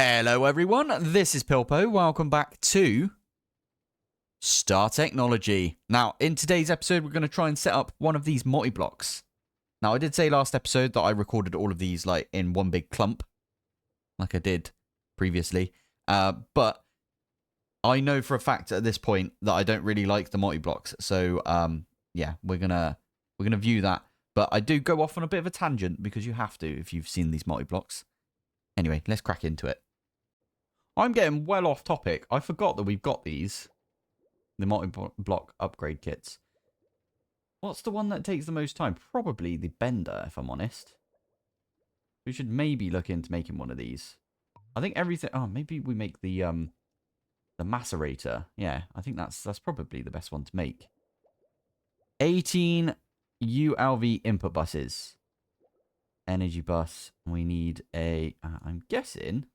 Hello everyone, this is Pilpoh. Welcome back to Star Technology. Now, in today's episode, we're going to try and set up one of these multi-blocks. Now, I did say last episode that I recorded all of these like in one big clump, like I did previously. But I know for a fact at this point that I don't really like the multi-blocks. So, yeah, we're gonna view that. But I do go off on a bit of a tangent because you have to if you've seen these multi-blocks. Anyway, let's crack into it. I'm getting well off topic. I forgot that we've got these. The multi-block upgrade kits. What's the one that takes the most time? Probably the bender, if I'm honest. We should maybe look into making one of these. I think everything... Oh, maybe we make the macerator. Yeah, I think that's probably the best one to make. 18 ULV input buses. Energy bus. We need a... I'm guessing...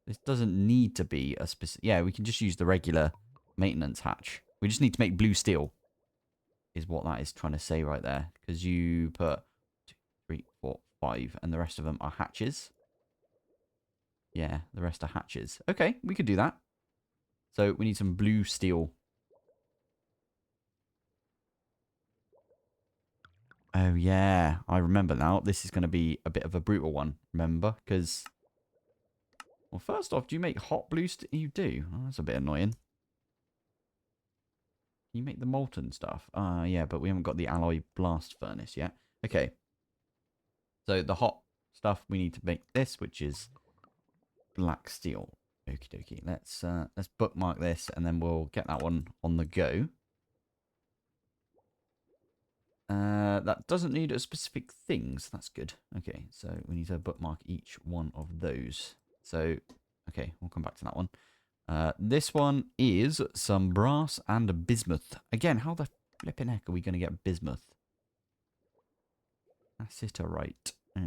This doesn't need to be a specific... Yeah, we can just use the regular maintenance hatch. We just need to make blue steel. Is what that is trying to say right there. Because you put 2, 3, 4, 5. And the rest of them are hatches. Yeah, the rest are hatches. Okay, we could do that. So we need some blue steel. Oh, yeah. I remember now. This is going to be a bit of a brutal one. Remember? Because... Well, first off, do you make hot blue steel? You do. Oh, that's a bit annoying. You make the molten stuff. Yeah, but we haven't got the alloy blast furnace yet. Okay. So the hot stuff, we need to make this, which is black steel. Okie dokie. Let's bookmark this, and then we'll get that one on the go. That doesn't need a specific thing, so that's good. Okay, so we need to bookmark each one of those. So, okay, we'll come back to that one. This one is some brass and bismuth. Again, how the flipping heck are we going to get bismuth? Macerator. I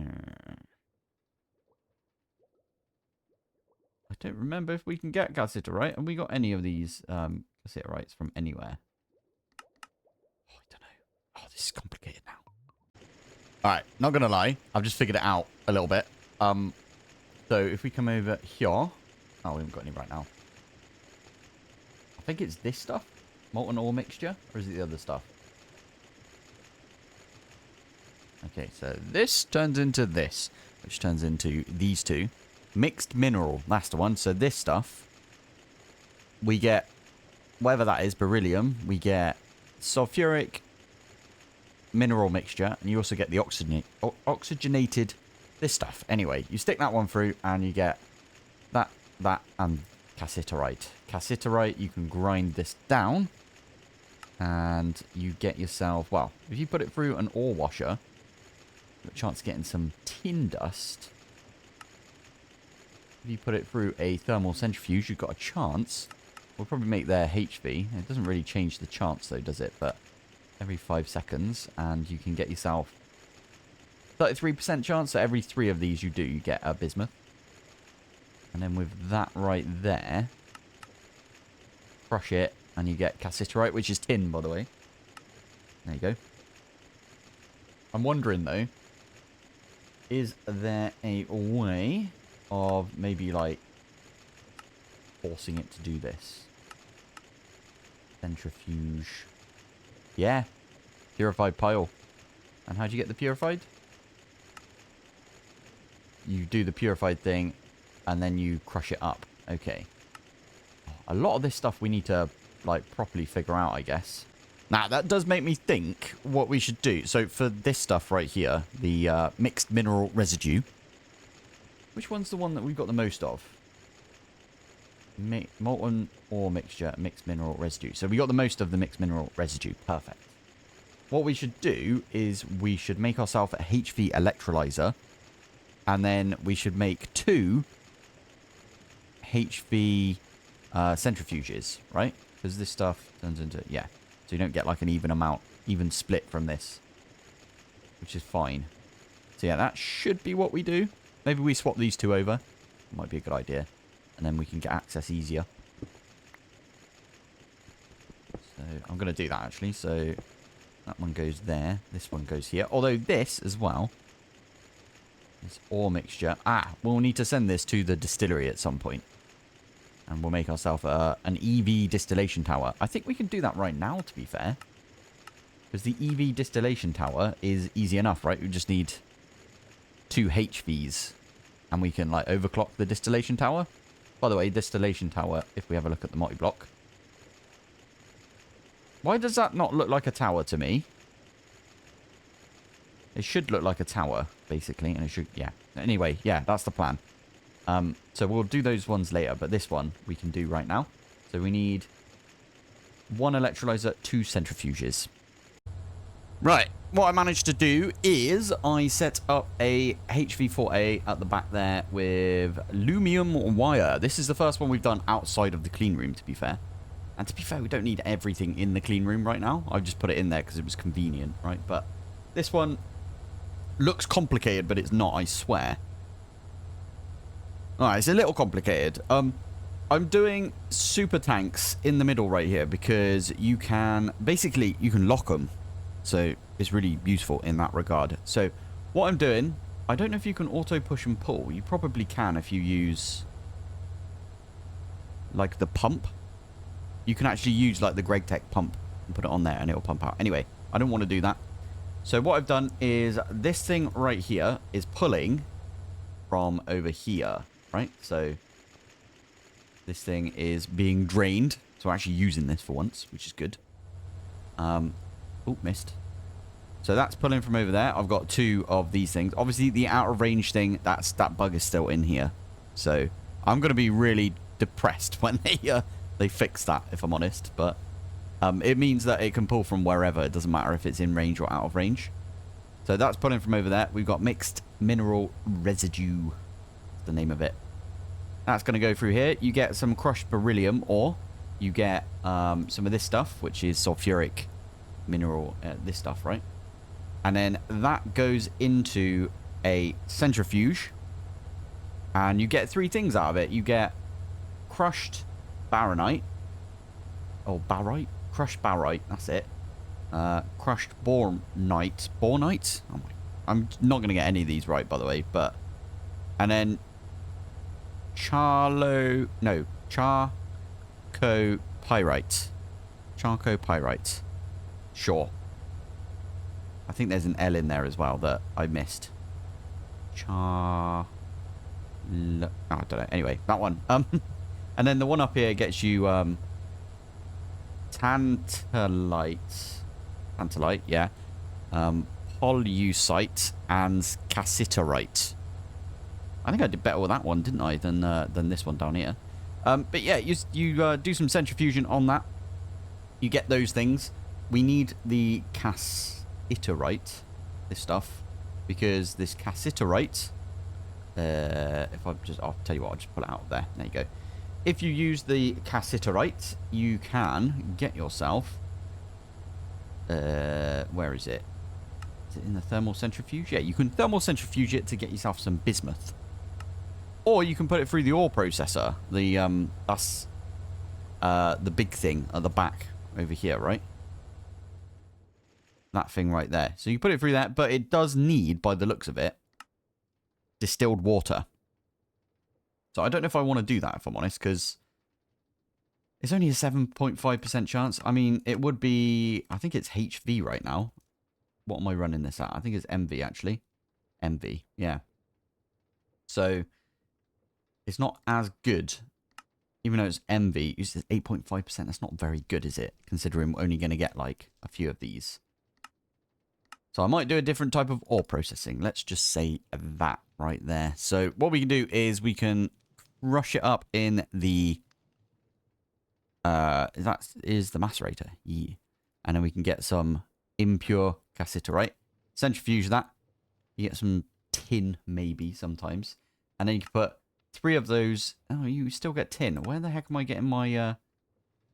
don't remember if we can get Macerator. Have we got any of these Maceratorites from anywhere? Oh, I don't know. Oh, this is complicated now. Alright, not going to lie. I've just figured it out a little bit. So if we come over here... Oh, we haven't got any right now. I think it's this stuff. Molten ore mixture. Or is it the other stuff? Okay, so this turns into this. Which turns into these two. Mixed mineral. That's the one. So this stuff... We get... Whatever that is. Beryllium. We get sulfuric mineral mixture. And you also get the oxygenated... This stuff. Anyway, you stick that one through and you get that, and cassiterite. Cassiterite, you can grind this down and you get yourself, well, if you put it through an ore washer, you've got a chance of getting some tin dust. If you put it through a thermal centrifuge, you've got a chance. We'll probably make their HV. It doesn't really change the chance though, does it? But every 5 seconds and you can get yourself 33% chance, so every 3 of these you do, you get a bismuth. And then with that right there, crush it, and you get cassiterite, which is tin, by the way. There you go. I'm wondering, though, is there a way of maybe, like, forcing it to do this? Centrifuge. Yeah. Purified pile. And how do you get the purified? You do the purified thing, and then you crush it up. Okay. A lot of this stuff we need to, like, properly figure out, I guess. Now, that does make me think what we should do. So, for this stuff right here, the mixed mineral residue. Which one's the one that we've got the most of? Molten ore mixture, mixed mineral residue. So, we got the most of the mixed mineral residue. Perfect. What we should do is we should make ourselves a HV electrolyzer. And then we should make 2 HV centrifuges, right? Because this stuff turns into... Yeah. So you don't get like an even split from this. Which is fine. So yeah, that should be what we do. Maybe we swap these 2 over. Might be a good idea. And then we can get access easier. So I'm going to do that actually. So that one goes there. This one goes here. Although this as well... This ore mixture. Ah, we'll need to send this to the distillery at some point. And we'll make ourselves an EV distillation tower. I think we can do that right now, to be fair. Because the EV distillation tower is easy enough, right? We just need 2 HVs. And we can, like, overclock the distillation tower. By the way, distillation tower, if we have a look at the multi-block. Why does that not look like a tower to me? It should look like a tower, basically. And it should, yeah. Anyway, yeah, that's the plan. So we'll do those ones later, but this one we can do right now. So we need 1 electrolyzer, 2 centrifuges. Right, what I managed to do is I set up a HV4A at the back there with aluminum wire. This is the first one we've done outside of the clean room, to be fair. And to be fair, we don't need everything in the clean room right now. I've just put it in there because it was convenient, right? But this one looks complicated, but it's not, I swear. Alright, it's a little complicated. I'm doing super tanks in the middle right here because you can, basically, you can lock them. So it's really useful in that regard. So what I'm doing, I don't know if you can auto push and pull. You probably can if you use, like, the pump. You can actually use, like, the GregTech pump and put it on there and it'll pump out. Anyway, I don't want to do that. So what I've done is this thing right here is pulling from over here. Right, so this thing is being drained. So we're actually using this for once, which is good. Oh, missed. So that's pulling from over there. I've got 2 of these things. Obviously, the out of range thing, that bug is still in here. So I'm going to be really depressed when they fix that, if I'm honest. But it means that it can pull from wherever. It doesn't matter if it's in range or out of range. So that's pulling from over there. We've got mixed mineral residue. The name of it. That's going to go through here. You get some crushed beryllium ore. You get some of this stuff, which is sulfuric mineral, this stuff, right? And then that goes into a centrifuge. And you get 3 things out of it. You get crushed baronite. Oh, barite? Crushed barite, that's it. Crushed bornite. Bornite? Oh my, I'm not going to get any of these right, by the way, but... And then... charcopyrite. Charcopyrite. Sure. I think there's an L in there as well that I missed. I don't know. Anyway, that one. And then the one up here gets you tantalite. Tantalite, yeah. Pollucite and cassiterite. I think I did better with that one, didn't I, than this one down here. But yeah, you do some centrifugation on that. You get those things. We need the cassiterite, this stuff, because this cassiterite, I'll tell you what, I'll just pull it out there. There you go. If you use the cassiterite, you can get yourself, where is it? Is it in the thermal centrifuge? Yeah, you can thermal centrifuge it to get yourself some bismuth. Or you can put it through the ore processor. The big thing at the back over here, right? That thing right there. So you put it through that, but it does need, by the looks of it, distilled water. So I don't know if I want to do that, if I'm honest, because it's only a 7.5% chance. I mean, it would be... I think it's HV right now. What am I running this at? I think it's MV, actually. MV, yeah. So... it's not as good, even though it's MV, it's 8.5%. That's not very good, is it? Considering we're only going to get, like, a few of these. So I might do a different type of ore processing. Let's just say that right there. So what we can do is we can rush it up in the... that is the macerator. Yeah. And then we can get some impure cassiterite. Centrifuge that. You get some tin, maybe, sometimes. And then you can put... 3 of those. Oh, you still get tin. Where the heck am I getting my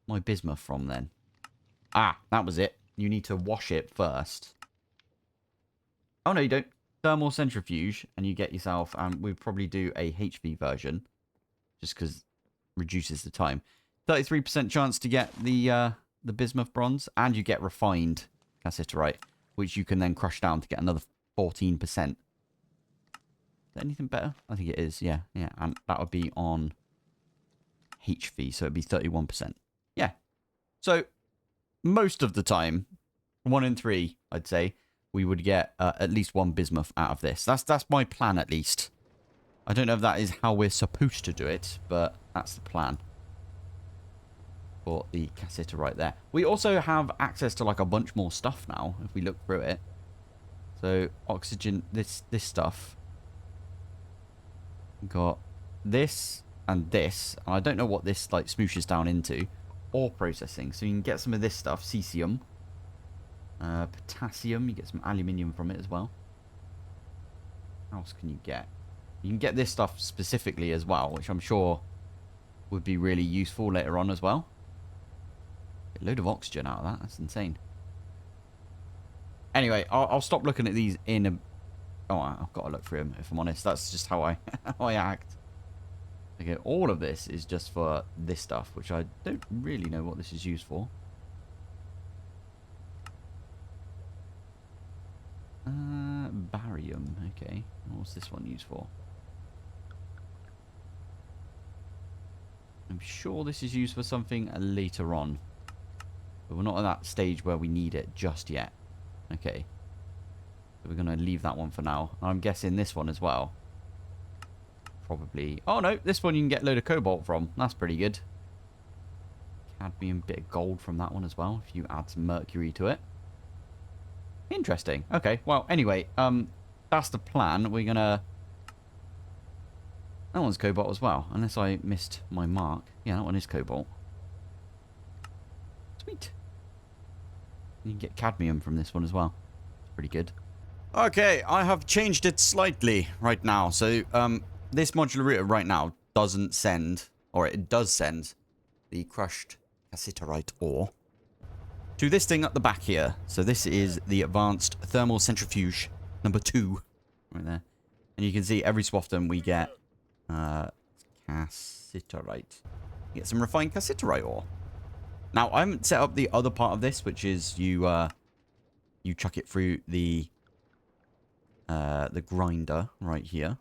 my bismuth from then? Ah, that was it. You need to wash it first. Oh no, you don't. Thermal centrifuge, and you get yourself. We'd probably do a HV version, just because reduces the time. 33% chance to get the bismuth bronze, and you get refined cassiterite, which you can then crush down to get another 14%. there anything better? I think it is. Yeah, yeah. And that would be on HV, so it'd be 31%. Yeah. So most of the time, 1 in 3, I'd say, we would get at least 1 bismuth out of this. That's my plan, at least. I don't know if that is how we're supposed to do it, but that's the plan. For the cassiterite there. We also have access to like a bunch more stuff now, if we look through it. So, oxygen, this stuff. We've got this and this. And I don't know what this like smooshes down into. Ore processing. So you can get some of this stuff. Cesium. Potassium. You get some aluminium from it as well. What else can you get? You can get this stuff specifically as well, which I'm sure would be really useful later on as well. Get a load of oxygen out of that. That's insane. Anyway, I'll stop looking at these in a... Oh, I've got to look through them, if I'm honest. That's just how I, how I act. Okay, all of this is just for this stuff, which I don't really know what this is used for. Barium. Okay. What's this one used for? I'm sure this is used for something later on. But we're not at that stage where we need it just yet. Okay. So we're going to leave that one for now. I'm guessing this one as well. Probably. Oh, no. This one you can get a load of cobalt from. That's pretty good. Cadmium, bit of gold from that one as well, if you add some mercury to it. Interesting. Okay. Well, anyway, that's the plan. We're going to... That one's cobalt as well, unless I missed my mark. Yeah, that one is cobalt. Sweet. You can get cadmium from this one as well. It's pretty good. Okay, I have changed it slightly right now. So, this modular reactor right now doesn't send, or it does send, the crushed cassiterite ore to this thing at the back here. So this is the advanced thermal centrifuge number 2 right there. And you can see every so often we get cassiterite. You get some refined cassiterite ore. Now, I haven't set up the other part of this, which is you chuck it through the grinder right here.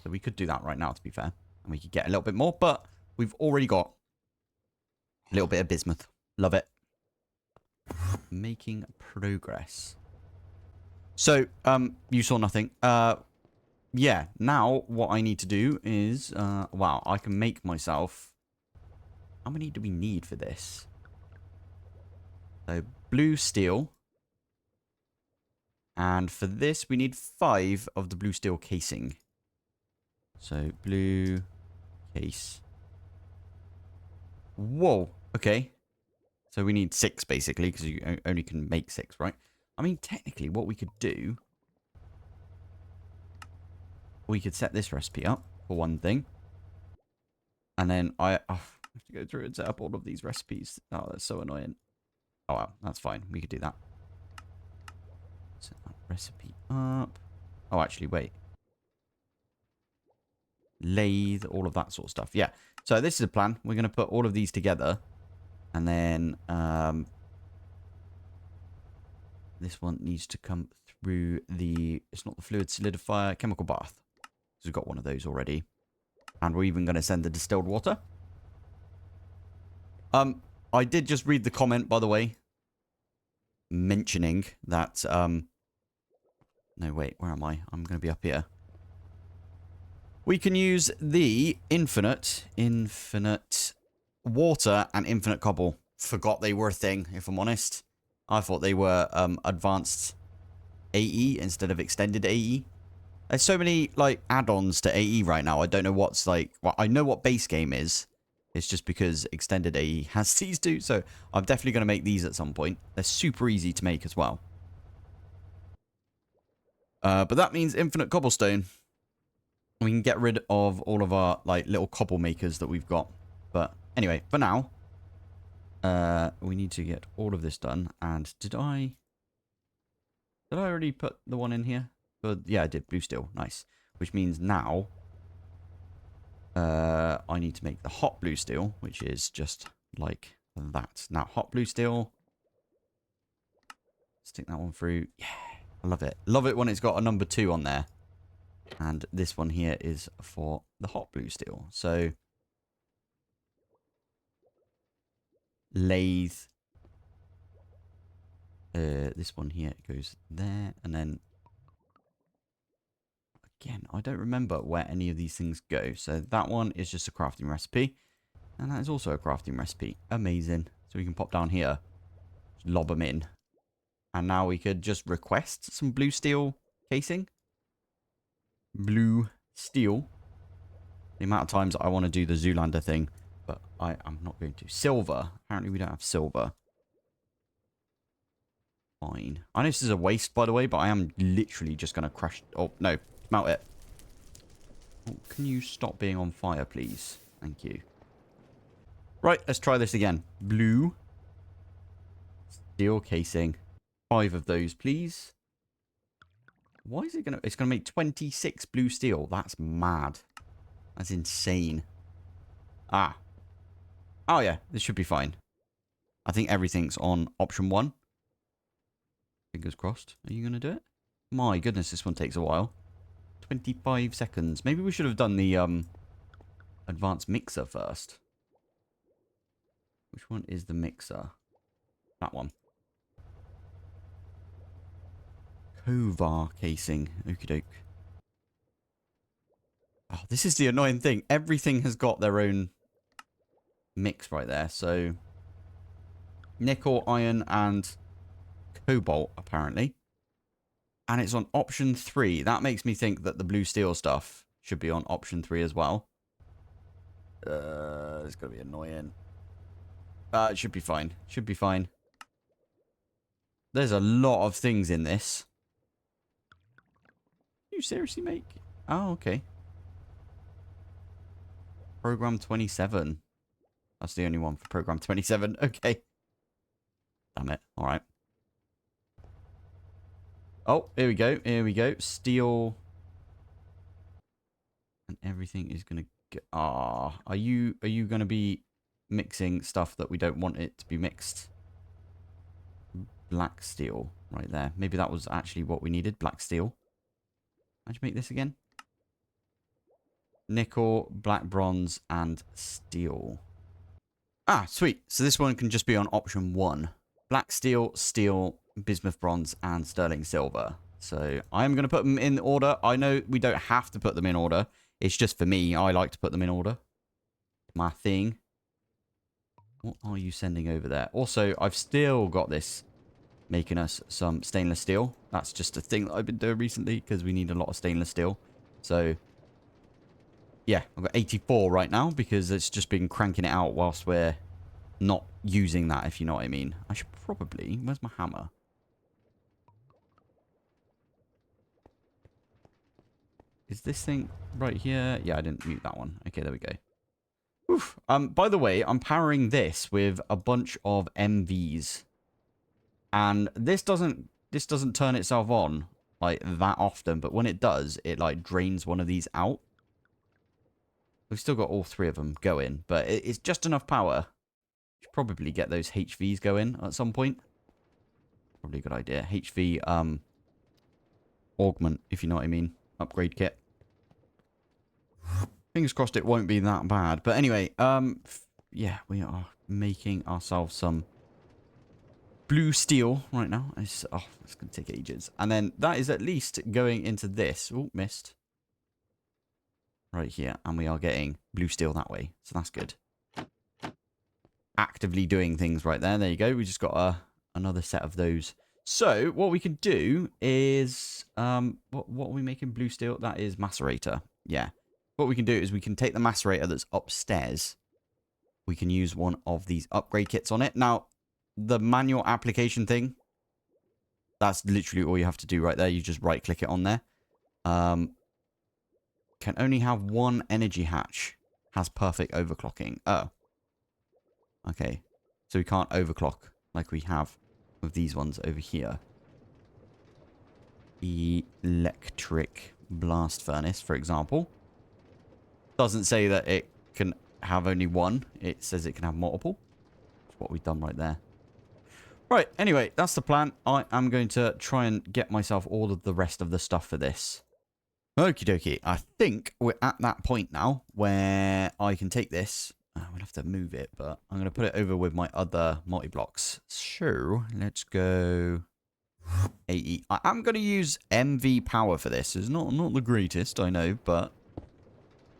So we could do that right now, to be fair. And we could get a little bit more, but we've already got a little bit of bismuth. Love it. Making progress. So, you saw nothing. Yeah, now what I need to do is, wow, I can make myself... How many do we need for this? So, blue steel. And for this, we need 5 of the blue steel casing. So, blue case. Whoa, okay. So we need 6, basically, because you only can make 6, right? I mean, technically, what we could do... We could set this recipe up, for one thing. And then I have to go through and set up all of these recipes. Oh, that's so annoying. Oh, well, that's fine. We could do that. Set that recipe up. Oh, actually, wait. Lathe, all of that sort of stuff. Yeah. So this is a plan. We're going to put all of these together. And then this one needs to come through the... It's not the fluid solidifier, chemical bath. Because we've got one of those already. And we're even going to send the distilled water. I did just read the comment, by the way. Mentioning that... No, wait. Where am I? I'm going to be up here. We can use the infinite water and infinite cobble. Forgot they were a thing, if I'm honest. I thought they were advanced AE instead of extended AE. There's so many like add-ons to AE right now. I don't know what's like... Well, I know what base game is. It's just because extended AE has these two. So I'm definitely going to make these at some point. They're super easy to make as well. But that means infinite cobblestone. We can get rid of all of our like little cobble makers that we've got. But anyway, for now, we need to get all of this done. And did I already put the one in here? But yeah, I did. Blue steel. Nice. Which means now I need to make the hot blue steel, which is just like that. Now, hot blue steel. Stick that one through. Yeah. I love it. Love it when it's got a number 2 on there. And this one here is for the hot blue steel. So, lathe. This one here goes there. And then, again, I don't remember where any of these things go. So, that one is just a crafting recipe. And that is also a crafting recipe. Amazing. So, we can pop down here. Lob them in. And now we could just request some blue steel casing. Blue steel. The amount of times I want to do the Zoolander thing, but I am not going to. Silver. Apparently we don't have silver. Fine. I know this is a waste, by the way, but I am literally just going to crush... Oh, no. Melt it. Oh, can you stop being on fire, please? Thank you. Right, let's try this again. Blue steel casing. 5 of those, please. Why is it going to... It's going to make 26 blue steel. That's mad. That's insane. Ah. Oh, yeah. This should be fine. I think everything's on option 1. Fingers crossed. Are you going to do it? My goodness, this one takes a while. 25 seconds. Maybe we should have done the advanced mixer first. Which one is the mixer? That one. Kovar casing. Okie doke. Oh, this is the annoying thing. Everything has got their own mix right there. So, nickel, iron, and cobalt, apparently. And it's on option 3. That makes me think that the blue steel stuff should be on option 3 as well. It's going to be annoying. It should be fine. Should be fine. There's a lot of things in this. You seriously make... Oh, okay. Program 27. That's the only one for program 27. Okay. Damn it. All right. Oh, here we go. Here we go. Steel. And everything is going to get... Ah, are you going to be mixing stuff that we don't want it to be mixed? Black steel right there. Maybe that was actually what we needed. Black steel. How'd you make this again? Nickel, black bronze, and steel. Ah, sweet. So this one can just be on option 1. Black steel, steel, bismuth bronze, and sterling silver. So I'm going to put them in order. I know we don't have to put them in order. It's just for me. I like to put them in order. My thing. What are you sending over there? Also, I've still got this making us some stainless steel. That's just a thing that I've been doing recently because we need a lot of stainless steel. So, yeah, I've got 84 right now because it's just been cranking it out whilst we're not using that, if you know what I mean. I should probably... Where's my hammer? Is this thing right here? Yeah, I didn't mute that one. Okay, there we go. Oof. By the way, I'm powering this with a bunch of MVs. And this doesn't turn itself on like that often, but when it does, it like drains one of these out. We've still got all 3 of them going, but it's just enough power. Should probably get those HVs going at some point. Probably a good idea. HV augment, if you know what I mean. Upgrade kit. Fingers crossed it won't be that bad. But anyway, yeah, we are making ourselves some blue steel right now. It's going to take ages. And then that is at least going into this. Oh, missed. Right here. And we are getting blue steel that way. So that's good. Actively doing things right there. There you go. We just got another set of those. So what we can do is... what are we making blue steel? That is Macerator. Yeah. What we can do is we can take the Macerator that's upstairs. We can use one of these upgrade kits on it. Now... The manual application thing, that's literally all you have to do right there. You just right click it on there. Can only have 1 energy hatch. Has perfect overclocking. Oh. Okay. So we can't overclock like we have with these ones over here. Electric blast furnace, for example. Doesn't say that it can have only 1. It says it can have multiple. That's what we've done right there. Right, anyway, that's the plan. I am going to try and get myself all of the rest of the stuff for this. Okie dokie. I think we're at that point now where I can take this. We'll have to move it, but I'm going to put it over with my other multi-blocks. So, let's go AE. I'm going to use MV power for this. It's not the greatest, I know, but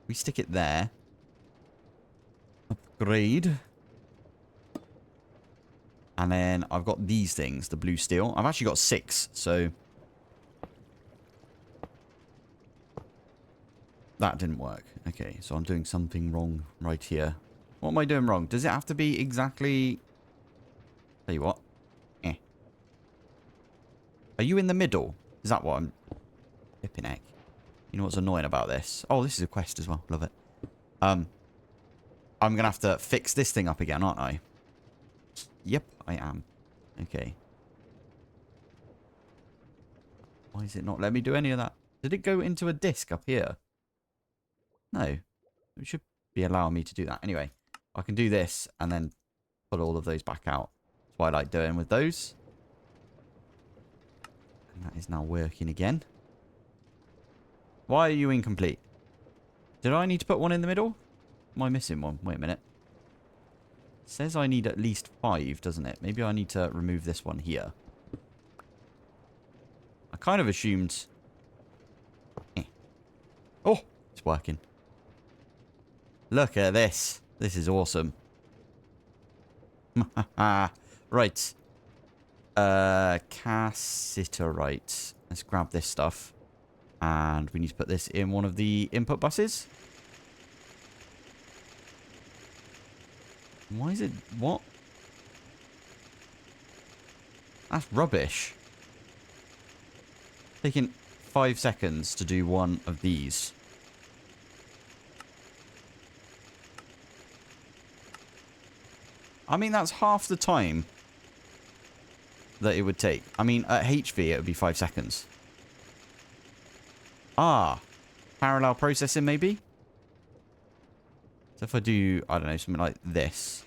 we stick it there. Upgrade. And then I've got these things, the blue steel. I've actually got 6, so... That didn't work. Okay, so I'm doing something wrong right here. What am I doing wrong? Does it have to be exactly... Tell you what. Eh. Are you in the middle? Is that what I'm... Flipping heck. You know what's annoying about this? Oh, this is a quest as well. Love it. I'm going to have to fix this thing up again, aren't I? Yep, I am. Okay. Why is it not letting me do any of that? Did it go into a disc up here? No. It should be allowing me to do that. Anyway, I can do this and then pull all of those back out. That's what I like doing with those. And that is now working again. Why are you incomplete? Did I need to put one in the middle? Am I missing one? Wait a minute. It says I need at least 5, doesn't it? Maybe I need to remove this one here. I kind of assumed... Oh, it's working. Look at this. This is awesome. Right. Cassiterite. Let's grab this stuff. And we need to put this in one of the input buses. Why is it... What? That's rubbish. Taking 5 seconds to do one of these. I mean, that's half the time that it would take. I mean, at HV, it would be 5 seconds. Ah. Parallel processing, maybe? So if I do, I don't know, something like this.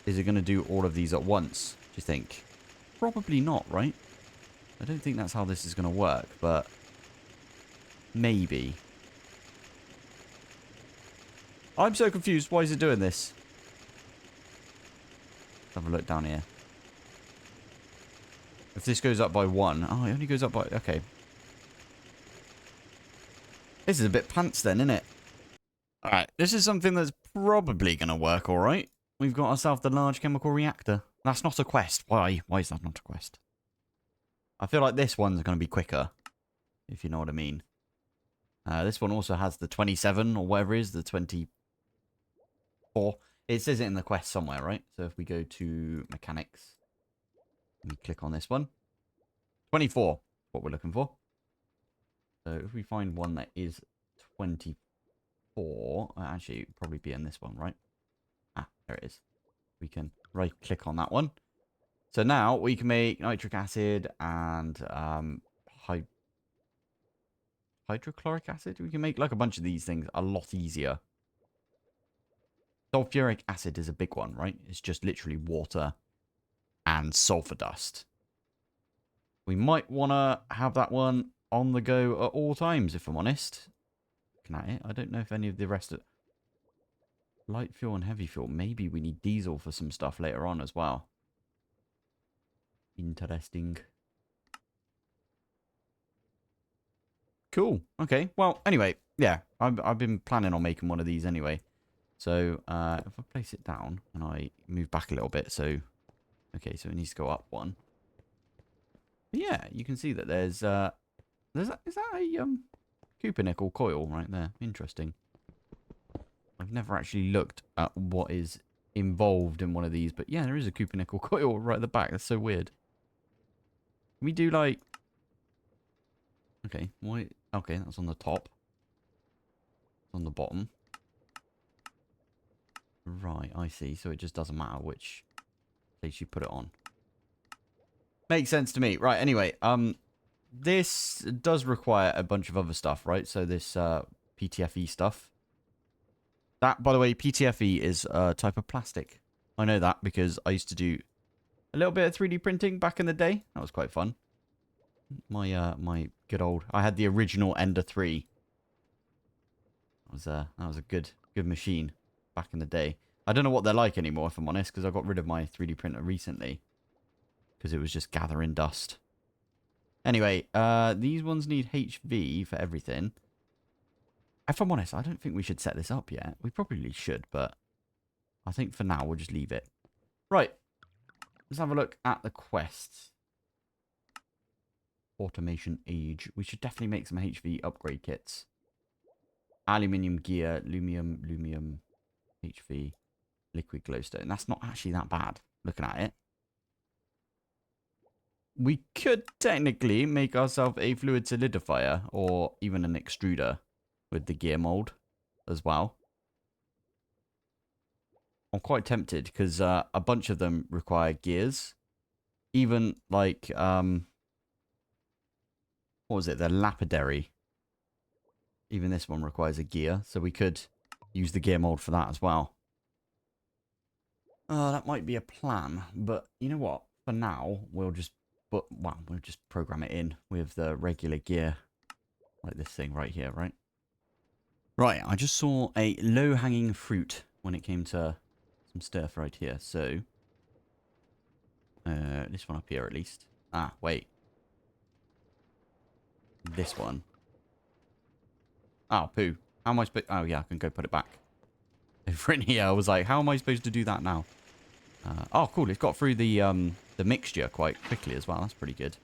Is it going to do all of these at once, do you think? Probably not, right? I don't think that's how this is going to work, but maybe. I'm so confused. Why is it doing this? Let's have a look down here. If this goes up by 1. Oh, it only goes up by... Okay. This is a bit pants then, isn't it? Alright, this is something that's probably going to work alright. We've got ourselves the large chemical reactor. That's not a quest. Why? Why is that not a quest? I feel like this one's going to be quicker. If you know what I mean. This one also has the 27 or whatever it is. The 24. It says it in the quest somewhere, right? So if we go to mechanics. We click on this one. 24. What we're looking for. So if we find one that is 24. Actually, it would probably be in this one, right? Ah, there it is. We can right click on that one. So now we can make nitric acid and hydrochloric acid. We can make like a bunch of these things a lot easier. Sulfuric acid is a big one, right? It's just literally water and sulfur dust. We might want to have that one on the go at all times, if I'm honest. Looking at it, I don't know if any of the rest of... Light fuel and heavy fuel. Maybe we need diesel for some stuff later on as well. Interesting. Cool. Okay. Well, anyway, yeah. I've been planning on making one of these anyway. So, if I place it down and I move back a little bit, so... Okay, so it needs to go up one. But yeah, you can see that is that a cupronickel coil right there? Interesting. I've never actually looked at what is involved in one of these, but yeah, there is a cupronickel coil right at the back. That's so weird. Can we do like... Okay, why... Okay, that's on the top. It's on the bottom. Right, I see. So it just doesn't matter which place you put it on. Makes sense to me. Right, anyway, this does require a bunch of other stuff, right? So this PTFE stuff. That, by the way, PTFE is a type of plastic. I know that because I used to do a little bit of 3D printing back in the day. That was quite fun. My good old... I had the original Ender 3. That was a good machine back in the day. I don't know what they're like anymore, if I'm honest, because I got rid of my 3D printer recently. Because it was just gathering dust. Anyway, these ones need HV for everything. If I'm honest, I don't think we should set this up yet. We probably should, but I think for now we'll just leave it. Right. Let's have a look at the quests. Automation Age. We should definitely make some HV upgrade kits. Aluminium gear, lumium, HV, liquid glowstone. That's not actually that bad, looking at it. We could technically make ourselves a fluid solidifier or even an extruder with the gear mold as well. I'm quite tempted because a bunch of them require gears. Even like, what was it? The lapidary. Even this one requires a gear. So we could use the gear mold for that as well. That might be a plan. But you know what? For now, we'll just program it in with the regular gear. Like this thing right here, right? Right, I just saw a low-hanging fruit when it came to some stuff right here. So, this one up here at least. Ah, wait. This one. Oh, poo. How am I supposed... Oh, yeah, I can go put it back. Over in here, I was like, how am I supposed to do that now? Oh, cool. It's got through the mixture quite quickly as well. That's pretty good.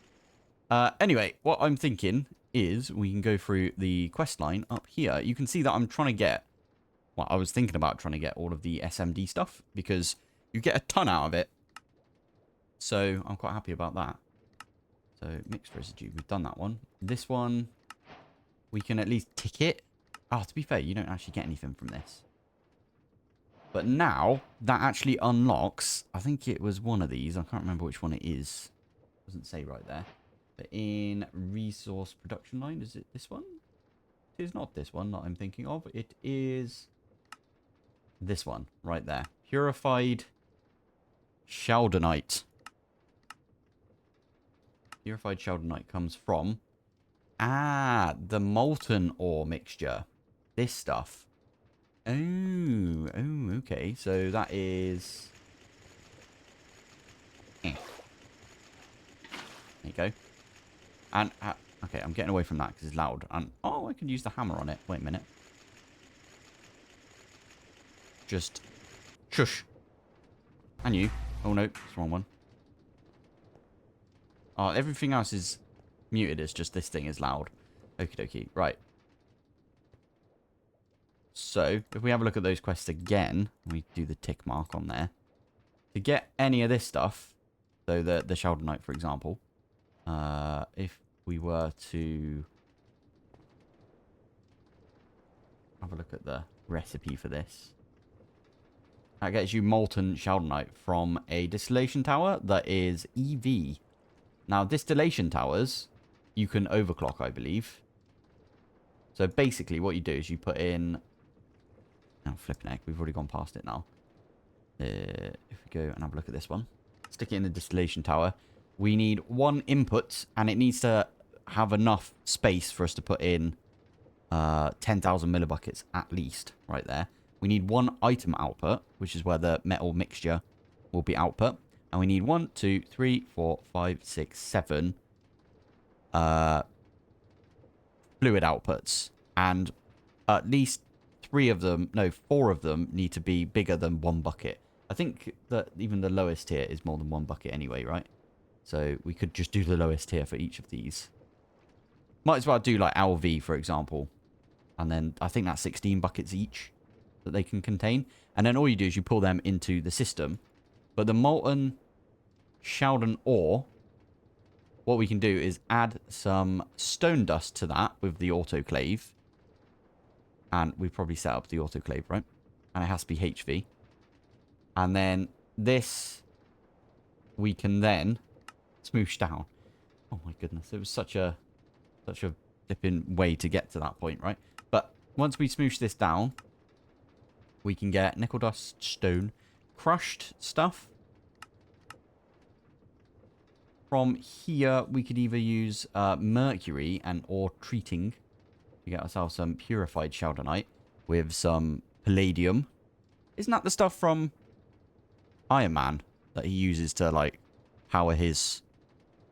Anyway, what I'm thinking is we can go through the quest line up here. You can see that I'm trying to get... Well, I was thinking about trying to get all of the SMD stuff because you get a ton out of it. So I'm quite happy about that. So mixed residue, we've done that one. This one, we can at least tick it. Oh, to be fair, you don't actually get anything from this. But now, that actually unlocks... I think it was one of these. I can't remember which one it is. It doesn't say right there. But in resource production line, is it this one? It is not this one that I'm thinking of. It is this one right there. Purified Sheldonite. Purified Sheldonite comes from... Ah, the molten ore mixture. This stuff. Oh, okay. So that is... There you go. And, okay, I'm getting away from that because it's loud. And, oh, I can use the hammer on it. Wait a minute. Just, shush. And you. Oh, no, it's the wrong one. Oh, everything else is muted. It's just this thing is loud. Okie dokie. Right. So, if we have a look at those quests again, we do the tick mark on there. To get any of this stuff, so the Sheldonite, for example, if we were to have a look at the recipe for this, that gets you molten Sheldonite from a distillation tower that is EV. Now, distillation towers, you can overclock, I believe. So basically, what you do is you put in... Oh, flipping heck, we've already gone past it now. If we go and have a look at this one. Stick it in the distillation tower. We need one input, and it needs to have enough space for us to put in 10,000 millibuckets at least, right there. We need one item output, which is where the metal mixture will be output. And we need 1, 2, 3, 4, 5, 6, 7 fluid outputs. And at least 4 of them need to be bigger than 1 bucket. I think that even the lowest tier is more than 1 bucket anyway, right? So we could just do the lowest tier for each of these. Might as well do like LV, for example. And then I think that's 16 buckets each that they can contain. And then all you do is you pull them into the system. But the molten Sheldon ore, what we can do is add some stone dust to that with the autoclave. And we probably set up the autoclave, right? And it has to be HV. And then this, we can then smoosh down. Oh my goodness, it was such a flipping way to get to that point, right? But once we smoosh this down, We can get nickel dust, stone, crushed stuff. From here, we could either use mercury and or treating to get ourselves some purified Sheldonite with some palladium. Isn't that the stuff from Iron Man that he uses to, like, power his,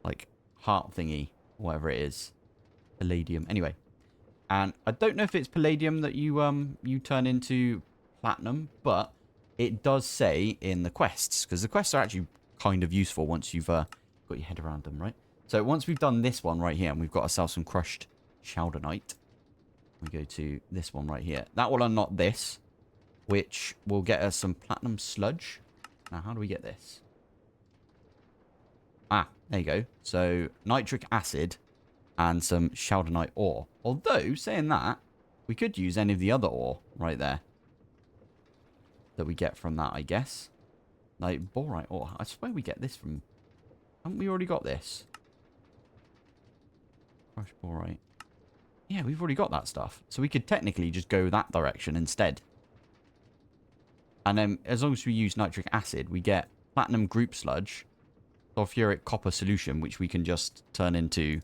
like, heart thingy, whatever it is? Palladium. Anyway. And I don't know if it's palladium that you turn into platinum, but it does say in the quests, because the quests are actually kind of useful once you've got your head around them, right? So once we've done this one right here, and we've got ourselves some crushed Sheldonite, we go to this one right here. That will unlock this, which will get us some platinum sludge. Now, how do we get this? Ah, there you go. So, nitric acid and some Sheldonite ore. Although, saying that, we could use any of the other ore right there that we get from that, I guess. Like, borite ore. I swear we get this from... Haven't we already got this? Crushed borite. Yeah, we've already got that stuff. So we could technically just go that direction instead. And then, as long as we use nitric acid, we get platinum group sludge, sulfuric copper solution, which we can just turn into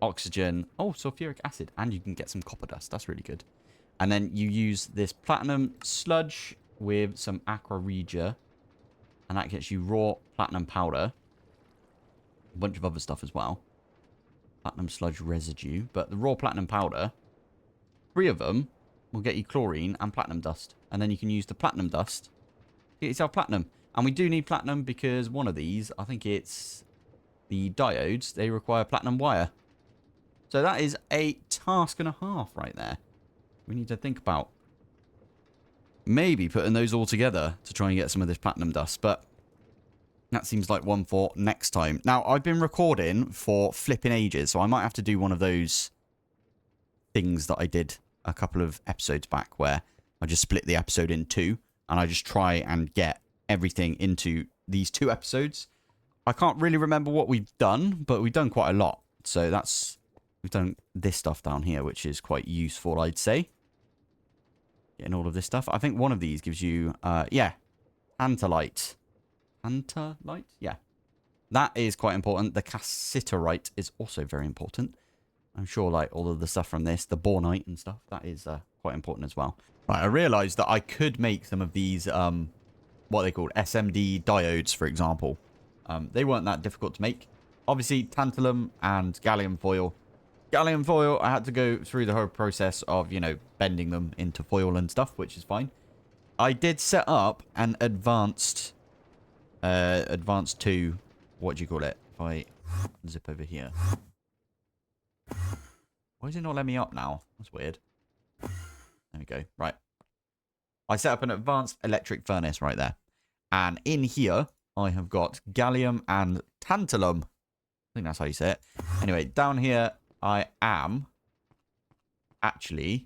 oxygen. Oh, sulfuric acid. And you can get some copper dust. That's really good. And then you use this platinum sludge with some aqua regia. And that gets you raw platinum powder. A bunch of other stuff as well. Platinum sludge residue. But the raw platinum powder, 3 of them will get you chlorine and platinum dust. And then you can use the platinum dust to get yourself platinum. And we do need platinum because one of these, I think it's the diodes, they require platinum wire. So that is a task and a half right there. We need to think about maybe putting those all together to try and get some of this platinum dust. But that seems like one for next time. Now, I've been recording for flipping ages, so I might have to do one of those things that I did a couple of episodes back where I just split the episode in 2 and I just try and get everything into these 2 episodes. I can't really remember what we've done, but we've done quite a lot. So that's... We've done this stuff down here, which is quite useful, I'd say. Getting all of this stuff. I think one of these gives you... yeah. Tantalite. Tantalite? Yeah. That is quite important. The cassiterite is also very important. I'm sure, like, all of the stuff from this, the bornite and stuff, that is quite important as well. Right, I realised that I could make some of these... what are they called? SMD diodes, for example. They weren't that difficult to make. Obviously, tantalum and gallium foil. Gallium foil, I had to go through the whole process of, you know, bending them into foil and stuff, which is fine. I did set up an advanced 2, what do you call it? If I zip over here. Why does it not let me up now? That's weird. There we go. Right. I set up an advanced electric furnace right there. And in here, I have got gallium and tantalum. I think that's how you say it. Anyway, down here, I am actually...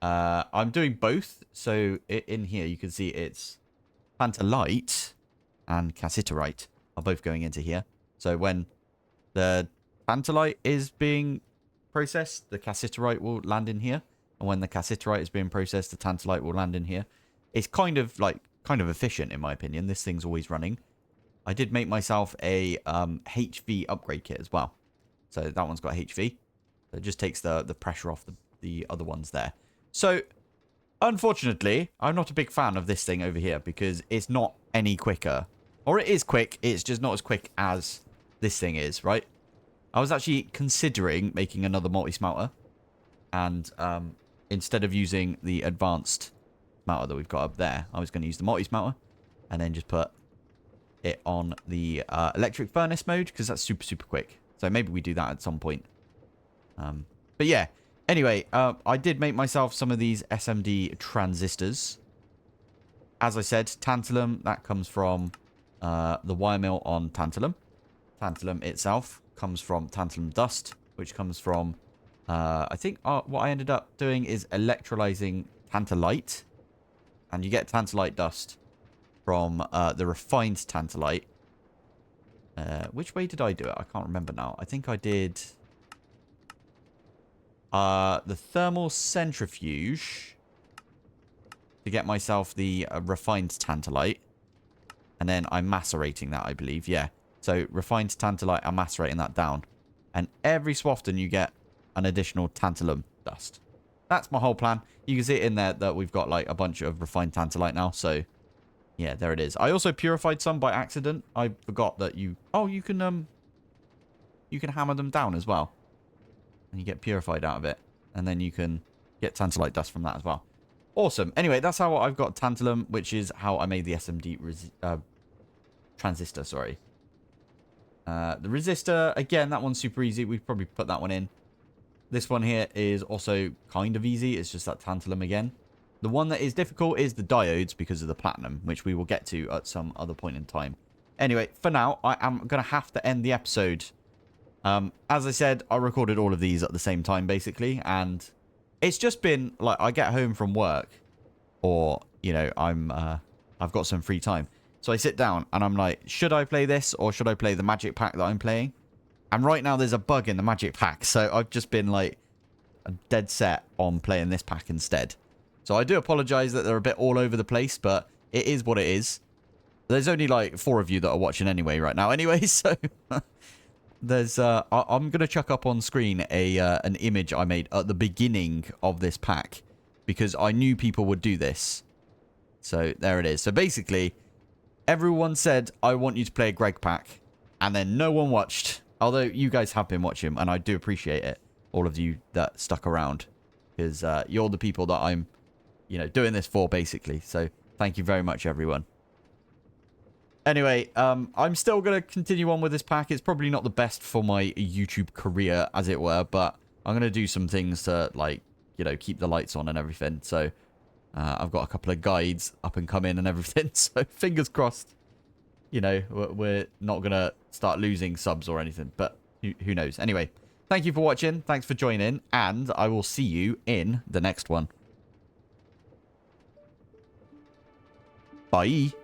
I'm doing both. So in here, you can see it's tantalite and cassiterite are both going into here. So when the tantalite is being processed, the cassiterite will land in here. And when the cassiterite is being processed, the tantalite will land in here. It's kind of efficient, in my opinion. This thing's always running. I did make myself a HV upgrade kit as well. So that one's got HV. So it just takes the pressure off the other ones there. So, unfortunately, I'm not a big fan of this thing over here because it's not any quicker. Or it is quick, it's just not as quick as this thing is, right? I was actually considering making another multi-smelter. And instead of using the advanced smelter that we've got up there, I was going to use the multi-smelter. And then just put it on the electric furnace mode because that's super, super quick. So maybe we do that at some point. But yeah, anyway, I did make myself some of these SMD transistors. As I said, tantalum, that comes from the wire mill on tantalum. Tantalum itself comes from tantalum dust, which comes from, I think what I ended up doing is electrolyzing tantalite. And you get tantalite dust from the refined tantalite. Which way did I do it? I can't remember now. I think I did... the thermal centrifuge to get myself the refined tantalite. And then I'm macerating that, I believe. Yeah. So refined tantalite, I'm macerating that down. And every so often you get an additional tantalum dust. That's my whole plan. You can see it in there that we've got like a bunch of refined tantalite now. So yeah, there it is. I also purified some by accident. I forgot that you... Oh, you can hammer them down as well. And you get purified out of it. And then you can get tantalite dust from that as well. Awesome. Anyway, that's how I've got tantalum, which is how I made the SMD transistor, sorry. The resistor, again, that one's super easy. We've probably put that one in. This one here is also kind of easy. It's just that tantalum again. The one that is difficult is the diodes because of the platinum, which we will get to at some other point in time. Anyway, for now, I am going to have to end the episode. As I said, I recorded all of these at the same time, basically. And it's just been, like, I get home from work. Or, you know, I've got some free time. So I sit down and I'm like, should I play this or should I play the magic pack that I'm playing? And right now there's a bug in the magic pack. So I've just been, like, dead set on playing this pack instead. So I do apologize that they're a bit all over the place, but it is what it is. There's only like 4 of you that are watching anyway right now anyway, so there's I'm going to chuck up on screen an image I made at the beginning of this pack because I knew people would do this. So there it is. So basically everyone said I want you to play a Greg pack and then no one watched. Although you guys have been watching and I do appreciate it. All of you that stuck around because you're the people that I'm doing this for, basically. So thank you very much, everyone. Anyway, I'm still going to continue on with this pack. It's probably not the best for my YouTube career, as it were, but I'm going to do some things to, like, keep the lights on and everything. So I've got a couple of guides up and coming and everything. So fingers crossed, we're not going to start losing subs or anything, but who knows? Anyway, thank you for watching. Thanks for joining, and I will see you in the next one. Bye.